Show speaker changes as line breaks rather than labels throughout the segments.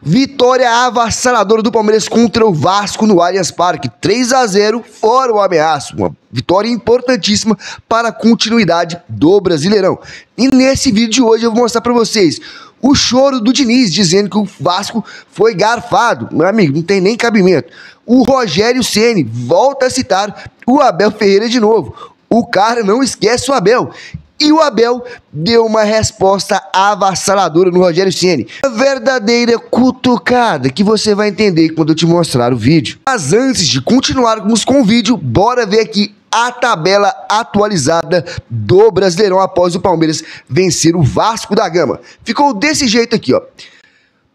Vitória avassaladora do Palmeiras contra o Vasco no Allianz Parque, 3-0, fora o ameaço. Uma vitória importantíssima para a continuidade do Brasileirão. E nesse vídeo de hoje eu vou mostrar para vocês o choro do Diniz, dizendo que o Vasco foi garfado. Meu amigo, não tem nem cabimento. O Rogério Ceni volta a citar o Abel Ferreira de novo. O cara não esquece o Abel. E o Abel deu uma resposta avassaladora no Rogério Ceni. A verdadeira cutucada que você vai entender quando eu te mostrar o vídeo. Mas antes de continuarmos com o vídeo, bora ver aqui a tabela atualizada do Brasileirão após o Palmeiras vencer o Vasco da Gama. Ficou desse jeito aqui, ó.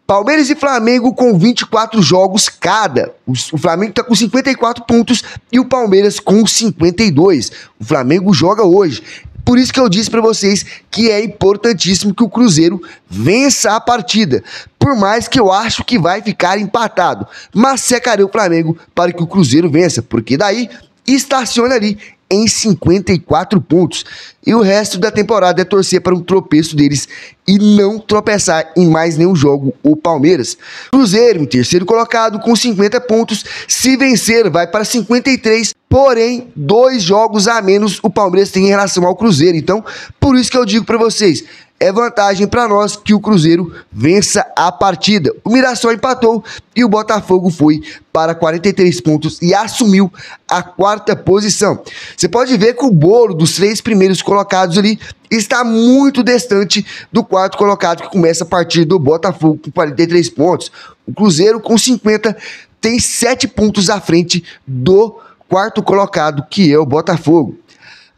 Palmeiras e Flamengo com 24 jogos cada. O Flamengo está com 54 pontos e o Palmeiras com 52. O Flamengo joga hoje. Por isso que eu disse para vocês que é importantíssimo que o Cruzeiro vença a partida. Por mais que eu acho que vai ficar empatado. Mas secarei o Flamengo para que o Cruzeiro vença. Porque daí estaciona ali em 54 pontos. E o resto da temporada é torcer para um tropeço deles e não tropeçar em mais nenhum jogo o Palmeiras. Cruzeiro, em terceiro colocado, com 50 pontos. Se vencer, vai para 53. Porém, 2 jogos a menos o Palmeiras tem em relação ao Cruzeiro. Então, por isso que eu digo para vocês, é vantagem para nós que o Cruzeiro vença a partida. O Mirassol empatou e o Botafogo foi para 43 pontos e assumiu a 4ª posição. Você pode ver que o bolo dos 3 primeiros colocados ali está muito distante do 4º colocado, que começa a partir do Botafogo com 43 pontos. O Cruzeiro com 50 tem 7 pontos à frente do 4º colocado, que é o Botafogo.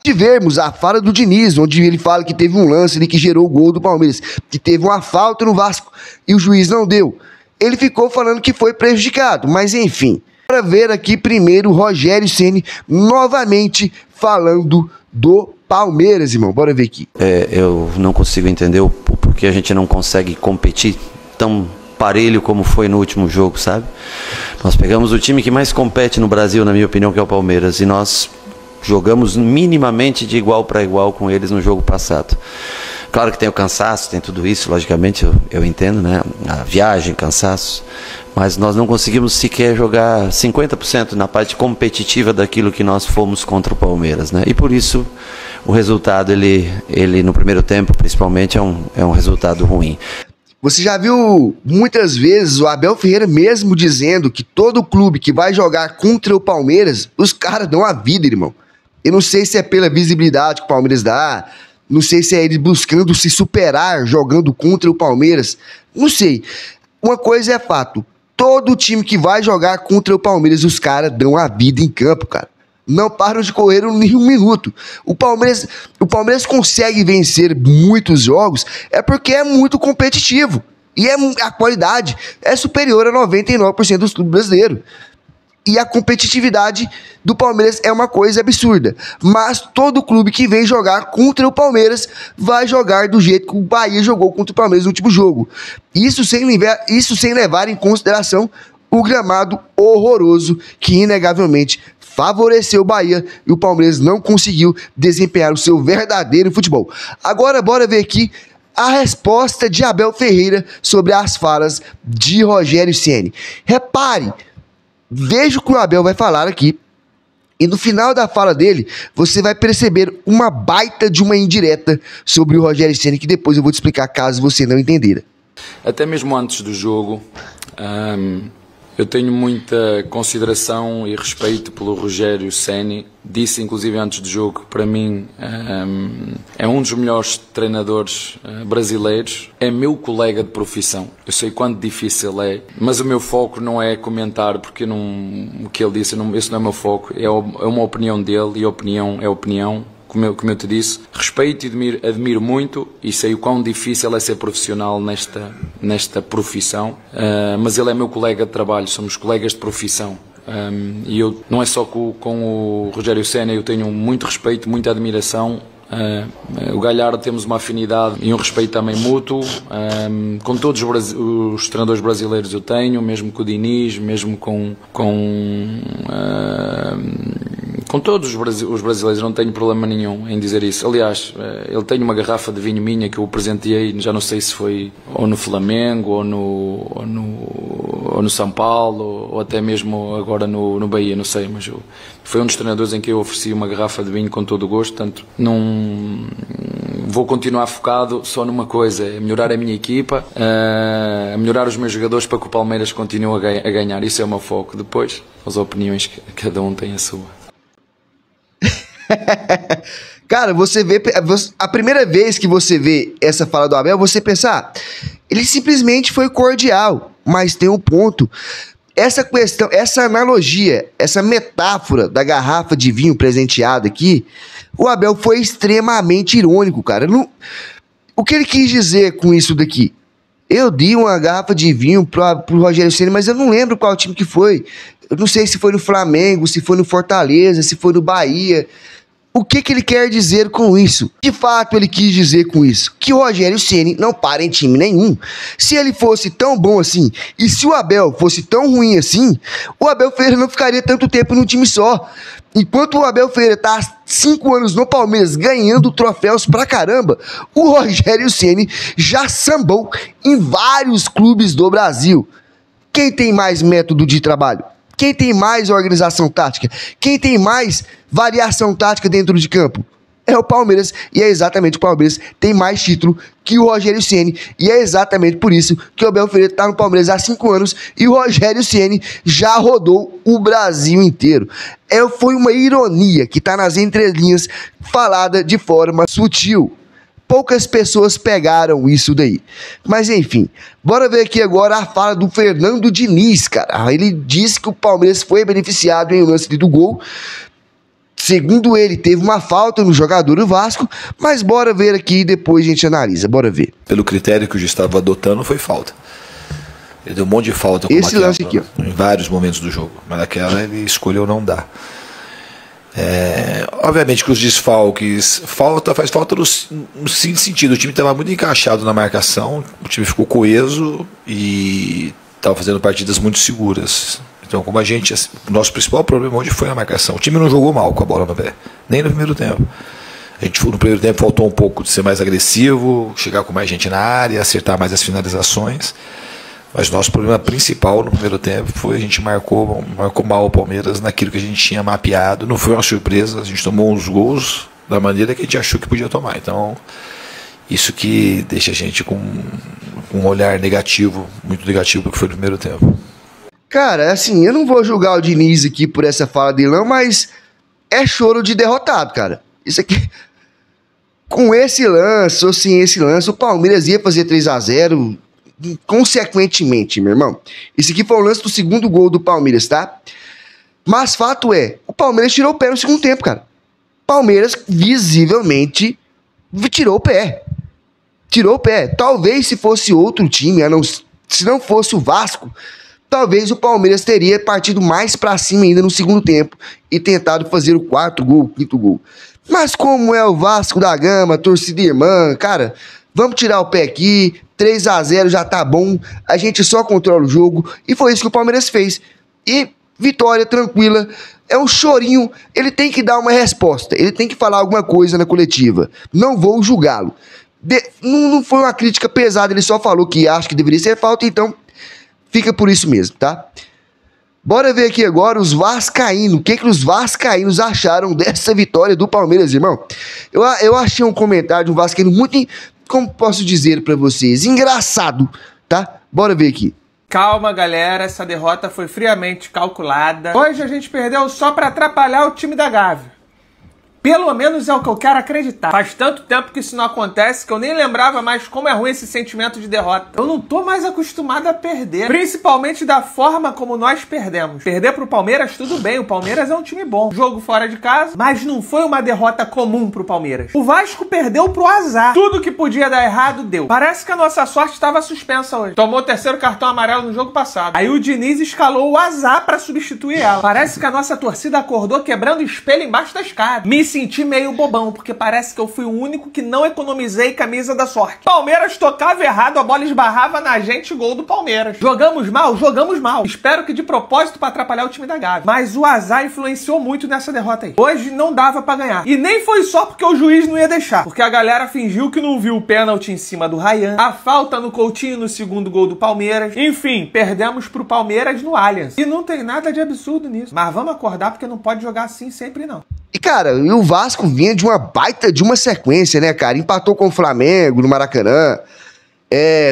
Tivemos a fala do Diniz, onde ele fala que teve um lance ali que gerou o gol do Palmeiras, que teve uma falta no Vasco e o juiz não deu. Ele ficou falando que foi prejudicado, mas enfim. Para ver aqui primeiro o Rogério Ceni novamente falando do Palmeiras, irmão. Bora ver aqui.
Eu não consigo entender o porquê a gente não consegue competir tão parelho como foi no último jogo, sabe? Nós pegamos o time que mais compete no Brasil, na minha opinião, que é o Palmeiras, e nós jogamos minimamente de igual para igual com eles no jogo passado. Claro que tem o cansaço, tem tudo isso, logicamente, eu entendo, né? A viagem, cansaço, mas nós não conseguimos sequer jogar 50% na parte competitiva daquilo que nós fomos contra o Palmeiras, né? E por isso o resultado, ele no primeiro tempo, principalmente, é um resultado ruim.
Você já viu muitas vezes o Abel Ferreira mesmo dizendo que todo clube que vai jogar contra o Palmeiras, os caras dão a vida, irmão. Eu não sei se é pela visibilidade que o Palmeiras dá, não sei se é ele buscando se superar jogando contra o Palmeiras, não sei. Uma coisa é fato, todo time que vai jogar contra o Palmeiras, os caras dão a vida em campo, cara. Não param de correr nem um minuto. O Palmeiras consegue vencer muitos jogos é porque é muito competitivo. E a qualidade é superior a 99% dos clubes brasileiros. E a competitividade do Palmeiras é uma coisa absurda. Mas todo clube que vem jogar contra o Palmeiras vai jogar do jeito que o Bahia jogou contra o Palmeiras no último jogo. Isso sem levar em consideração o gramado horroroso que inegavelmente favoreceu o Bahia e o Palmeiras não conseguiu desempenhar o seu verdadeiro futebol. Agora bora ver aqui a resposta de Abel Ferreira sobre as falas de Rogério Ceni. Repare, veja o que o Abel vai falar aqui e no final da fala dele você vai perceber uma baita de uma indireta sobre o Rogério Ceni que depois eu vou te explicar caso você não entender.
Até mesmo antes do jogo, eu tenho muita consideração e respeito pelo Rogério Ceni. Disse inclusive antes do jogo que para mim é um dos melhores treinadores brasileiros. É meu colega de profissão. Eu sei quanto difícil é, mas o meu foco não é comentar, porque o que ele disse, esse não é o meu foco. É uma opinião dele e a opinião é opinião. Como eu te disse, respeito e admiro muito e sei o quão difícil é ser profissional nesta profissão, mas ele é meu colega de trabalho, somos colegas de profissão. E eu, não é só com o Rogério Ceni, eu tenho muito respeito, muita admiração. O Galhardo temos uma afinidade e um respeito também mútuo, com todos os treinadores brasileiros eu tenho, mesmo com o Diniz, mesmo com todos os brasileiros, não tenho problema nenhum em dizer isso. Aliás, ele tem uma garrafa de vinho minha que eu presenteei, já não sei se foi ou no Flamengo ou ou no São Paulo, ou até mesmo agora no Bahia, não sei, mas foi um dos treinadores em que eu ofereci uma garrafa de vinho com todo o gosto, portanto não vou continuar focado só numa coisa, é melhorar a minha equipa, melhorar os meus jogadores para que o Palmeiras continue a ganhar, isso é o meu foco. Depois, as opiniões, cada um tem a sua.
Cara, você vê, a primeira vez que você vê essa fala do Abel, você pensa, ele simplesmente foi cordial, mas tem um ponto. Essa questão, essa analogia, essa metáfora da garrafa de vinho presenteada aqui, o Abel foi extremamente irônico, cara. O que ele quis dizer com isso daqui? Eu dei uma garrafa de vinho pro Rogério Ceni, mas eu não lembro qual time que foi. Eu não sei se foi no Flamengo, se foi no Fortaleza, se foi no Bahia. O que ele quer dizer com isso? De fato, ele quis dizer com isso que o Rogério Ceni não para em time nenhum. Se ele fosse tão bom assim, e se o Abel fosse tão ruim assim, o Abel Ferreira não ficaria tanto tempo num time só. Enquanto o Abel Ferreira tá há 5 anos no Palmeiras ganhando troféus pra caramba, o Rogério Ceni já sambou em vários clubes do Brasil. Quem tem mais método de trabalho? Quem tem mais organização tática? Quem tem mais variação tática dentro de campo? É o Palmeiras, e é exatamente o Palmeiras tem mais título que o Rogério Ceni, e é exatamente por isso que o Abel Ferreira está no Palmeiras há 5 anos e o Rogério Ceni já rodou o Brasil inteiro. Foi uma ironia que está nas entrelinhas, falada de forma sutil. Poucas pessoas pegaram isso daí. Mas enfim, bora ver aqui agora a fala do Fernando Diniz, cara. Ele disse que o Palmeiras foi beneficiado em um lance do gol. Segundo ele, teve uma falta no jogador do Vasco, mas bora ver aqui e depois a gente analisa. Bora ver.
Pelo critério que o juiz estava adotando, foi falta. Ele deu um monte de falta com
esse lance aqui, ó,
em vários momentos do jogo, mas naquela ele escolheu não dar. Obviamente que os desfalques faz falta no seguinte sentido: o time estava muito encaixado na marcação, o time ficou coeso e estava fazendo partidas muito seguras. Então, como o nosso principal problema hoje foi a marcação. O time não jogou mal com a bola no pé, nem no primeiro tempo. No primeiro tempo faltou um pouco de ser mais agressivo, chegar com mais gente na área, acertar mais as finalizações. Mas o nosso problema principal no primeiro tempo foi a gente marcou mal o Palmeiras naquilo que a gente tinha mapeado. Não foi uma surpresa, a gente tomou uns gols da maneira que a gente achou que podia tomar. Então, isso que deixa a gente com um olhar negativo, muito negativo, porque foi no primeiro tempo.
Cara, assim, eu não vou julgar o Diniz aqui por essa fala dele não, mas é choro de derrotado, cara. Isso aqui, com esse lance, ou sem esse lance, o Palmeiras ia fazer 3-0... consequentemente, meu irmão. Isso aqui foi o lance do segundo gol do Palmeiras, tá? Mas fato é, o Palmeiras tirou o pé no segundo tempo, cara. Palmeiras visivelmente tirou o pé. Tirou o pé. Talvez se fosse outro time, se não fosse o Vasco, talvez o Palmeiras teria partido mais pra cima ainda no segundo tempo e tentado fazer o 4º gol, o 5º gol. Mas como é o Vasco da Gama, torcida irmã, cara, vamos tirar o pé aqui, 3-0 já tá bom, a gente só controla o jogo, e foi isso que o Palmeiras fez. E vitória tranquila, é um chorinho, ele tem que dar uma resposta, ele tem que falar alguma coisa na coletiva, não vou julgá-lo. Não foi uma crítica pesada, ele só falou que acha que deveria ser falta, então fica por isso mesmo, tá? Bora ver aqui agora os vascaínos, o que os vascaínos acharam dessa vitória do Palmeiras, irmão. Eu achei um comentário de um vascaíno muito, como posso dizer pra vocês, engraçado, tá? Bora ver aqui.
Calma, galera, essa derrota foi friamente calculada. Hoje a gente perdeu só pra atrapalhar o time da Gávea. Pelo menos é o que eu quero acreditar. Faz tanto tempo que isso não acontece que eu nem lembrava mais como é ruim esse sentimento de derrota. Eu não tô mais acostumado a perder, principalmente da forma como nós perdemos. Perder pro Palmeiras, tudo bem, o Palmeiras é um time bom. Jogo fora de casa, mas não foi uma derrota comum pro Palmeiras. O Vasco perdeu pro azar. Tudo que podia dar errado, deu. Parece que a nossa sorte estava suspensa hoje. Tomou o 3º cartão amarelo no jogo passado. Aí o Diniz escalou o azar pra substituir ela. Parece que a nossa torcida acordou quebrando o espelho embaixo da escada. Me senti meio bobão, porque parece que eu fui o único que não economizei camisa da sorte. Palmeiras tocava errado, a bola esbarrava na gente, gol do Palmeiras. Jogamos mal? Jogamos mal. Espero que de propósito pra atrapalhar o time da Gávea. Mas o azar influenciou muito nessa derrota aí. Hoje não dava pra ganhar. E nem foi só porque o juiz não ia deixar, porque a galera fingiu que não viu o pênalti em cima do Ryan, a falta no Coutinho no segundo gol do Palmeiras. Enfim, perdemos pro Palmeiras no Allianz. E não tem nada de absurdo nisso. Mas vamos acordar porque não pode jogar assim sempre não.
E, cara, o Vasco vinha de uma baita de uma sequência, né, cara? Empatou com o Flamengo no Maracanã.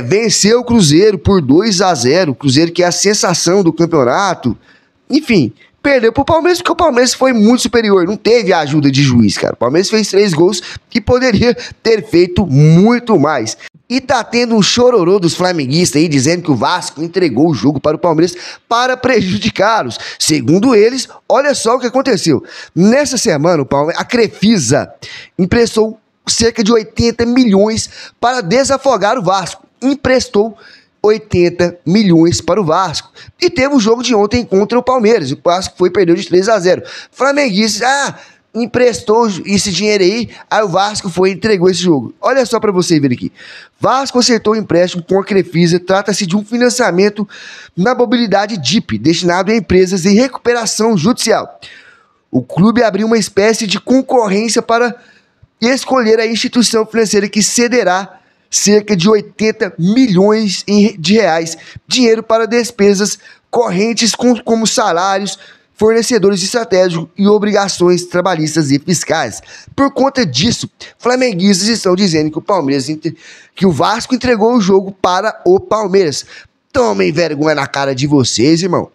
Venceu o Cruzeiro por 2-0. Cruzeiro que é a sensação do campeonato. Enfim, perdeu pro Palmeiras porque o Palmeiras foi muito superior. Não teve a ajuda de juiz, cara. O Palmeiras fez 3 gols e poderia ter feito muito mais. E tá tendo um chororô dos flamenguistas aí dizendo que o Vasco entregou o jogo para o Palmeiras para prejudicá-los. Segundo eles, olha só o que aconteceu. Nessa semana, a Crefisa emprestou cerca de 80 milhões para desafogar o Vasco. Emprestou 80 milhões para o Vasco. E teve o jogo de ontem contra o Palmeiras. O Vasco perdeu de 3-0. Flamenguistas, emprestou esse dinheiro aí o Vasco foi e entregou esse jogo. Olha só para você ver aqui. Vasco acertou o empréstimo com a Crefisa. Trata-se de um financiamento na mobilidade DIP, destinado a empresas em recuperação judicial. O clube abriu uma espécie de concorrência para escolher a instituição financeira que cederá cerca de 80 milhões de reais, dinheiro para despesas correntes como salários, fornecedores estratégicos e obrigações trabalhistas e fiscais. Por conta disso, flamenguistas estão dizendo que o Vasco entregou o jogo para o Palmeiras. Tomem vergonha na cara de vocês, irmão.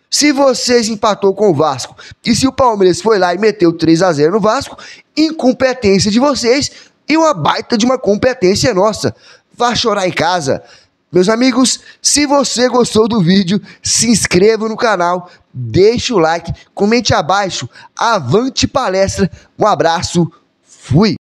Se vocês empatou com o Vasco e se o Palmeiras foi lá e meteu 3-0 no Vasco, incompetência de vocês e uma baita de uma competência nossa. Vá chorar em casa. Meus amigos, se você gostou do vídeo, se inscreva no canal, deixe o like, comente abaixo, avante palestra, um abraço, fui!